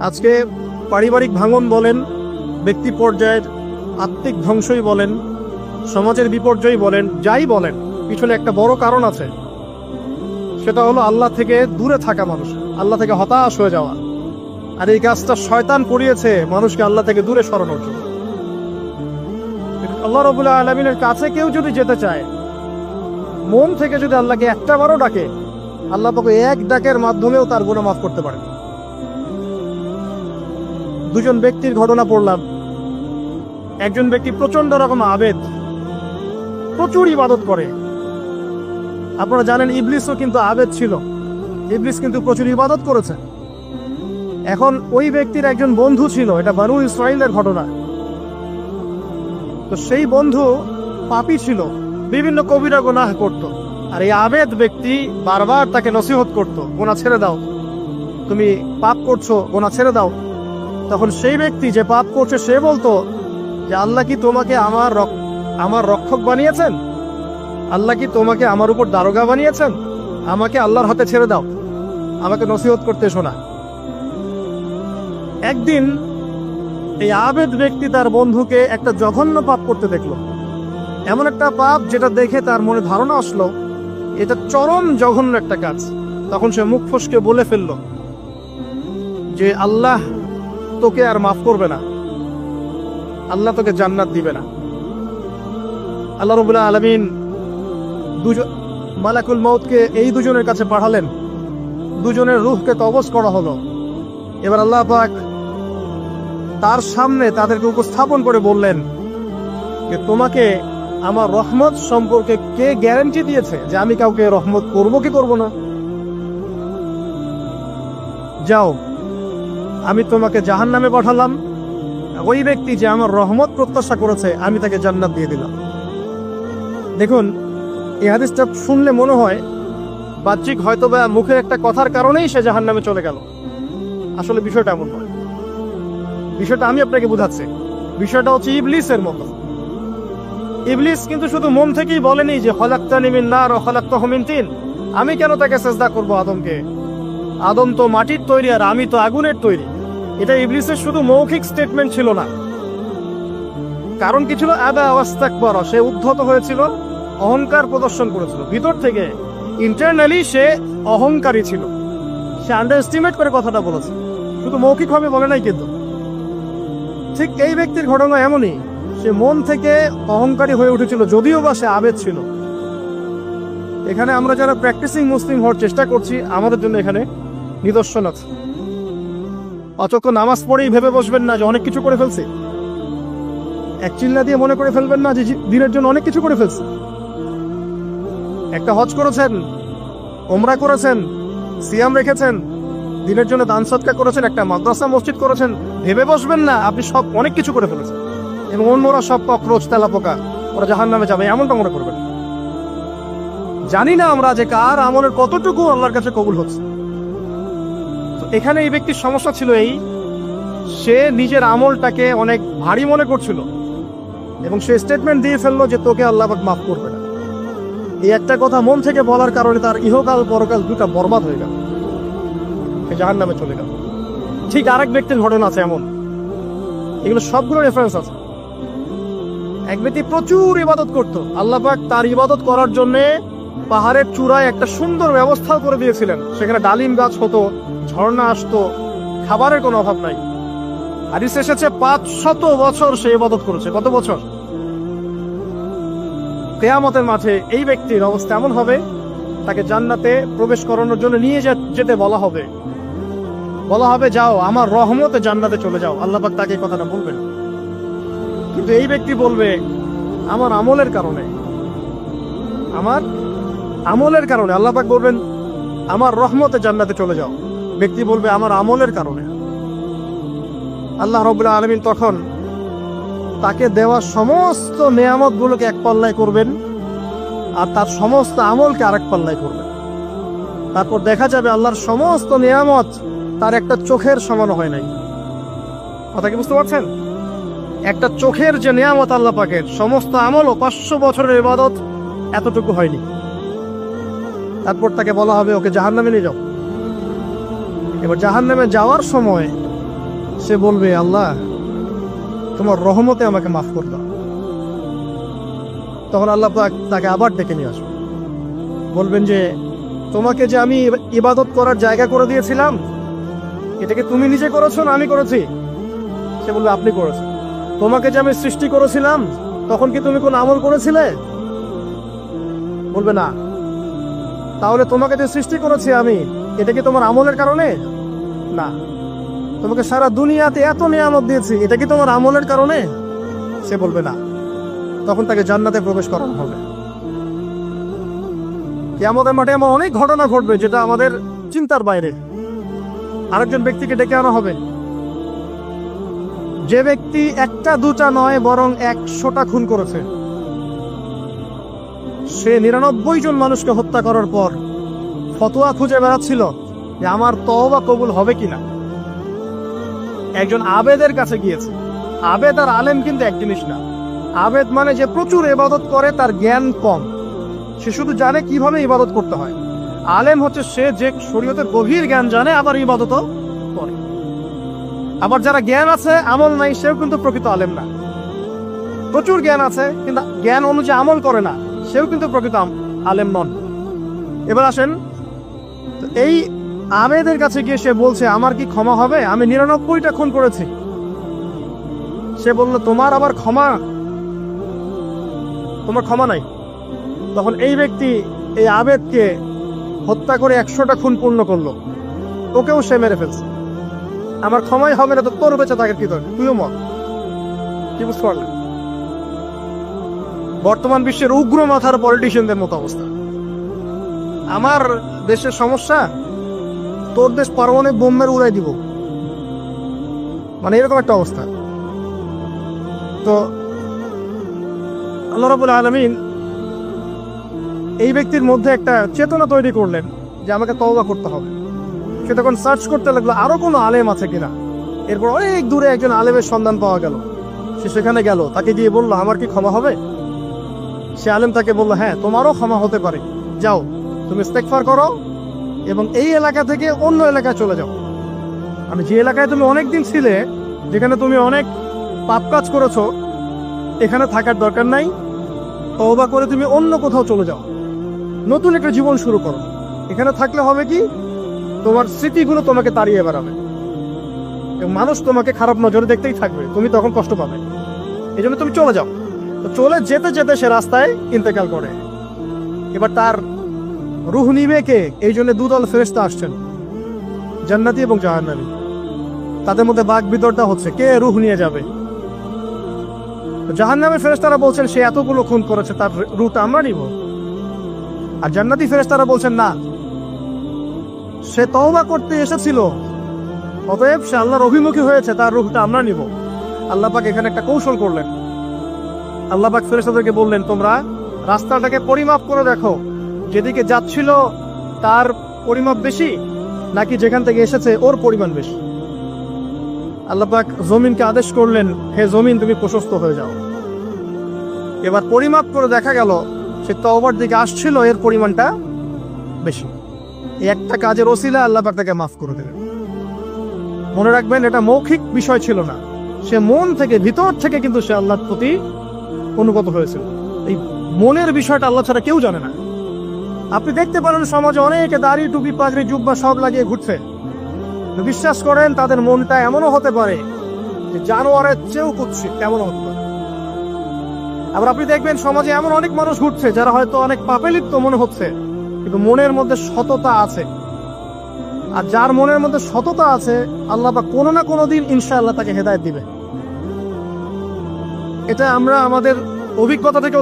আজকে পারিবারিক ভাঙন বলেন, ব্যক্তি পর্যায়ের আত্মিক ধ্বংসই বলেন, সমাজের বিপর্যয় বলেন, যাই বলেন, পিছনে একটা বড় কারণ আছে। সেটা হলো আল্লাহ থেকে দূরে থাকা মানুষ, আল্লাহ থেকে হতাশ হয়ে যাওয়া। আর এই কাজটা শয়তান করিয়েছে মানুষকে আল্লাহ থেকে দূরে সরানোর জন্য। আল্লাহ রাব্বুল আলামিনের কাছে কেউ যদি যেতে চায়, মন থেকে যদি আল্লাহকে একটা বারও ডাকে, আল্লাহ পাক এক ডাকের মাধ্যমেও তার গুনাহ মাফ করতে পারেন। দুজন ব্যক্তির ঘটনা পড়লাম। একজন ব্যক্তি প্রচন্ড রকম আবেদ, প্রচুর ইবাদত করে। আপনারা জানেন ইবলিসও কিন্তু আবেদ ছিল, ইবলিস কিন্তু প্রচুর ইবাদত করেছে। এখন ওই ব্যক্তির একজন বন্ধু ছিল, এটা বনু ইসরাইলের ঘটনা। তো সেই বন্ধু পাপী ছিল, বিভিন্ন কবিরা গুনাহ করত। আর এই আবেদ ব্যক্তি বারবার তাকে নসিহত করত, গুনাহ ছেড়ে দাও, তুমি পাপ করছো, গুনাহ ছেড়ে দাও। তখন সেই ব্যক্তি যে পাপ করছে সে বলতো যে আল্লাহ কি তোমাকে আমার রক্ষক বানিয়েছেন? আল্লাহ কি তোমাকে আমার উপর দারোগা বানিয়েছেন? আমাকে আল্লাহর হাতে ছেড়ে দাও, আমাকে নসিহত করতে শোনা। একদিন এই আবেদ ব্যক্তি তার বন্ধুকে একটা জঘন্য পাপ করতে দেখলো, এমন একটা পাপ যেটা দেখে তার মনে ধারণা আসলো এটা চরম জঘন্য একটা কাজ। তখন সে মুখ ফসকে বলে ফেলল যে আল্লাহ তোকে আর মাফ করবে না, আল্লাহ তোকে জান্নাত দিবে না। আল্লাহ রাব্বুল আলামিন মালাকুল মউতকে এই দুজনের কাছে পাঠালেন, দুজনের রূহকে কবজ করা হলো। এবার আল্লাহ পাক তার সামনে তাদেরকে উপস্থাপন করে বললেন যে তোমাকে আমার রহমত সম্পর্কে কে গ্যারান্টি দিয়েছে যে আমি কাউকে রহমত করবো কি করব না? যাও, আমি তোমাকে জাহান্নামে পাঠালাম, ওই ব্যক্তি যে আমার রহমত প্রত্যাশা করেছে আমি তাকে জান্নাত দিয়ে দিলাম। দেখুন, এই হাদিসটা শুনলে মনে হয় বাহ্যিক হয়তো বা মুখের একটা কথার কারণেই সে জাহান্নামে চলে গেল। আসলে বিষয়টা এমন নয়। বিষয়টা আমি আপনাকে বুঝাচ্ছি। বিষয়টা হচ্ছে ইবলিসের মতো। ইবলিস কিন্তু শুধু মন থেকেই বলেনি যে খলাকতানি মিন নার ওয়া খলাকতাহু মিন তিন, আমি কেন তাকে সিজদা করব আদমকে? আদম তো মাটির তৈরি আর আমি তো আগুনের তৈরি। এটা ইবলিসের শুধু মৌখিক স্টেটমেন্ট ছিল না, কারণ কি ছিল? আবা ওয়াস্তাকবারা, সে উদ্ধত হয়েছিল, অহংকার প্রদর্শন করেছিল। ভিতর থেকে ইন্টারনালি সে অহংকারী ছিল, সে আন্ডারএস্টিমেট করে কথাটা বলেছে, শুধু মৌখিকভাবে বলে নাই। কিন্তু ঠিক এই ব্যক্তির ঘটনা এমনই, সে মন থেকে অহংকারী হয়ে উঠেছিল, যদিও বা সে আবেদ ছিল। এখানে আমরা যারা প্র্যাকটিসিং মুসলিম হওয়ার চেষ্টা করছি, আমাদের জন্য এখানে নিদর্শন আছে। অচক্ষ নামাজ পড়েই ভেবে বসবেন না যে অনেক কিছু করে ফেলছি, এক চিল্লা দিয়ে মনে করে ফেলবেন না যে দিনের জন্য অনেক কিছু করে ফেলছি। একটা হজ করেছেন, ওমরা করেছেন, সিয়াম রেখেছেন, দিনের জন্য দান সদকা করেছেন, একটা মাদ্রাসা মসজিদ করেছেন, ভেবে বসবেন না আপনি সব অনেক কিছু করে ফেলেছেন এবং অন্যরা সব ককরোচ তেলাপোকা, ওরা জাহান্নামে যাবে, এমনটা মনে করবেন। জানি না আমরা যে কার আমলের কতটুকু আল্লাহর কাছে কবুল হচ্ছে। তো এখানে এই ব্যক্তির সমস্যা ছিল এই, সে নিজের আমলটাকে অনেক ভারী মনে করছিল এবং সে স্টেটমেন্ট দিয়ে ফেললো যে তোকে আল্লাহ পাক মাফ করবে না। এই একটা কথা মন থেকে বলার কারণে তার ইহকাল পরকাল দুটা বরবাদ হয়ে গেল, সে জাহান্নামে চলে গেল। ঠিক আরেক ব্যক্তির ঘটনা আছে এমন, এগুলো সবগুলো রেফারেন্স আছে। এক ব্যক্তি প্রচুর ইবাদত করত, আল্লাহ পাক তার ইবাদত করার জন্য পাহাড়ের চূড়ায় একটা সুন্দর ব্যবস্থা করে দিয়েছিলেন। সেখানে ডালিম গাছ হতো, ঝর্ণা আসতো, খাবারের কোনো অভাব নাই। হাদিসে এসেছে 500 বছর সে ইবাদত করেছে। কত বছর? কিয়ামতের মাঠে এই ব্যক্তির অবস্থা এমন হবে, তাকে জান্নাতে প্রবেশ করানোর জন্য নিয়ে যেতে বলা হবে যাও আমার রহমতে জান্নাতে চলে যাও। আল্লাহ পাক তাকে এই কথাটা বলবেন, কিন্তু এই ব্যক্তি বলবে আমার আমলের কারণে আল্লাহ পাক বলবেন আমার রহমতে জান্নাতে চলে যাও। ব্যক্তি বলবে আমার আমলের কারণে। আল্লাহ রাব্বুল আলামিন তখন তাকে দেওয়া সমস্ত নেয়ামত গুলোকে এক পাল্লায় করবেন আর তার সমস্ত আমলকে আরেক পাল্লায় করবেন। তারপর দেখা যাবে আল্লাহর সমস্ত নিয়ামত তার একটা চোখের সমান হয় নাই। কথা কি বুঝতে পারছেন? একটা চোখের যে নিয়ামত আল্লাহ পাকের, সমস্ত আমল ও 500 বছরের ইবাদত এতটুকু হয়নি। তারপর তাকে বলা হবে ওকে জাহান্নামে নিয়ে যাও। এবার জাহান্নামে যাওয়ার সময় সে বলবে, আল্লাহ তোমার রহমতে আমাকে মাফ করে দাও। তখন আল্লাহ পাক তাকে আবার ডেকে নিয়ে আসবে, বলবেন যে তোমাকে যে আমি ইবাদত করার জায়গা করে দিয়েছিলাম, এটাকে তুমি নিজে করেছো না আমি করেছি? সে বলবে, আপনি করেছেন। তোমাকে যে আমি সৃষ্টি করেছিলাম, তখন কি তুমি কোন আমল করেছিলে? বলবে না। তাহলে তোমাকে যে সৃষ্টি করেছি আমি, এটা কি তোমার আমলের কারণে? না। তোমাকে সারা দুনিয়াতে এত নিয়ামত দিয়েছি, এটা কি তোমার আমলের কারণে? সে বলবে না। তখন তাকে জান্নাতে প্রবেশ করানো হবে। কিয়ামতের মাঠে এমন অনেক ঘটনা ঘটবে যেটা আমাদের চিন্তার বাইরে। আরেকজন ব্যক্তিকে ডেকে আনা হবে, যে ব্যক্তি একটা দুটা নয় বরং 100টা খুন করেছে। সে 99 জন মানুষকে হত্যা করার পর ফতোয়া খুঁজে বেড়াচ্ছিল যে আমার তওবা কবুল হবে কিনা। একজন আবেদের কাছে গিয়েছে। আবেদ আর আলেম কিন্তু এক জিনিস না। আবেদ মানে যে প্রচুর ইবাদত করে, তার জ্ঞান কম, সে শুধু জানে কিভাবে ইবাদত করতে হয়। আলেম হচ্ছে সে যে শরীয়তের গভীর জ্ঞান জানে, আবার ইবাদতও করে। আবার যারা জ্ঞান আছে আমল নাই, সেও কিন্তু প্রকৃত আলেম না। প্রচুর জ্ঞান আছে কিন্তু জ্ঞান অনুযায়ী আমল করে না, সেও কিন্তু প্রকৃত আলেম নন। এবার আসেন, এই আবেদের কাছে গিয়ে সে বলছে, আমার কি ক্ষমা হবে? আমি 99টা খুন করেছি। সে বলল, তোমার আবার ক্ষমা? তোমার ক্ষমা নাই। তখন এই ব্যক্তি এই আবেদকে হত্যা করে 100টা খুন পূর্ণ করলো, ওকেও সে মেরে ফেলছে। আমার ক্ষমাই হবে না তো তোর বেঁচে থাকার কি দরকার? তুইও মত। কি বুঝতে পারলেন? বর্তমান বিশ্বের উগ্র মাথার পলিটিশিয়ানদের মতো অবস্থা। আমার দেশের সমস্যা, তোর দেশ পারমাণবিক বোম্বের উড়াই দিব, মানে এরকম একটা অবস্থা। তো আল্লাহ রাব্বুল আলামিন এই ব্যক্তির মধ্যে একটা চেতনা তৈরি করলেন যে আমাকে তওবা করতে হবে। সে তখন সার্চ করতে লাগলো আরো কোনো আলেম আছে কিনা। এরপর অনেক দূরে একজন আলেমের সন্ধান পাওয়া গেল। সে সেখানে গেল, তাকে গিয়ে বললো, আমার কি ক্ষমা হবে? সে আলেম তাকে বললো, হ্যাঁ তোমারও ক্ষমা হতে পারে, যাও তুমি ইস্তেগফার করো এবং এই এলাকা থেকে অন্য এলাকায় চলে যাও। মানে যে এলাকায় তুমি অনেকদিন ছিলে, যেখানে তুমি অনেক পাপ কাজ করেছো, এখানে থাকার দরকার নাই। তওবা করে তুমি অন্য কোথাও চলে যাও, নতুন একটা জীবন শুরু করো। এখানে থাকলে হবে কি, তোমার স্মৃতিগুলো তোমাকে তাড়িয়ে বেড়াবে এবং মানুষ তোমাকে খারাপ নজরে দেখতেই থাকবে, তুমি তখন কষ্ট পাবে। এই জন্য তুমি চলে যাও। তো চলে যেতে যেতে সে রাস্তায় ইন্তেকাল করে। এবার তার রূহ নিবে কে? এই জন্য দুদল ফেরেশতা আসছেন, জান্নাতি এবং জাহান্নামী। তাদের মধ্যে বাক বিতর্কটা হচ্ছে কে রূহ নিয়ে যাবে। জাহান্নামের ফেরেশতারা বলছেন সে এতগুলো খুন করেছে, তার রূহটা আমরা নিব। আর জান্নাতি ফেরেশতারা বলছেন না, সে তওবা করতে এসেছিল, অতএব সে আল্লাহর অভিমুখী হয়েছে, তার রূহটা আমরা নিব। আল্লাহ পাক এখানে একটা কৌশল করলেন। আল্লাহ পাক ফেরেশতাদেরকে বললেন, তোমরা রাস্তাটাকে পরিমাপ করে দেখো, যেদিকে যাচ্ছিল তার পরিমাপ বেশি নাকি যেখান থেকে এসেছে ওর পরিমাণ বেশি। আল্লাহ পাক জমিনকে আদেশ করলেন, হে জমিন তুমি প্রশস্ত হয়ে যাও। এবার পরিমাপ করে দেখা গেল সে তওবার দিকে আসছিল, এর পরিমাণটা বেশি। এই একটা কাজের ওসিলা আল্লাহ পাক তাকে মাফ করে দিলেন। মনে রাখবেন, এটা মৌখিক বিষয় ছিল না, সে মন থেকে ভিতর থেকে কিন্তু সে আল্লাহর প্রতি অনুগত হয়েছিল। এই মনের বিষয়টা আল্লাহ ছাড়া কেউ জানে না। আপনি দেখতে পারেন সমাজে অনেকে দাড়ি টুপি পাগড়ি জুব্বা সব লাগিয়ে ঘুরছে, বিশ্বাস করেন তাদের মনটা এমনও হতে পারে যে জানোয়ারের চেয়েও কুৎসিত, এমনও হতে পারে। আবার আপনি দেখবেন সমাজে এমন অনেক মানুষ ঘুরছে যারা হয়তো অনেক পাপে লিপ্ত মনে হচ্ছে, কিন্তু মনের মধ্যে সততা আছে। আর যার মনের মধ্যে সততা আছে, আল্লাহ বা কোনো না কোনো দিন ইনশাআল্লাহ তাকে হেদায়েত দিবে। এটা আমরা আমাদের অভিজ্ঞতা থেকে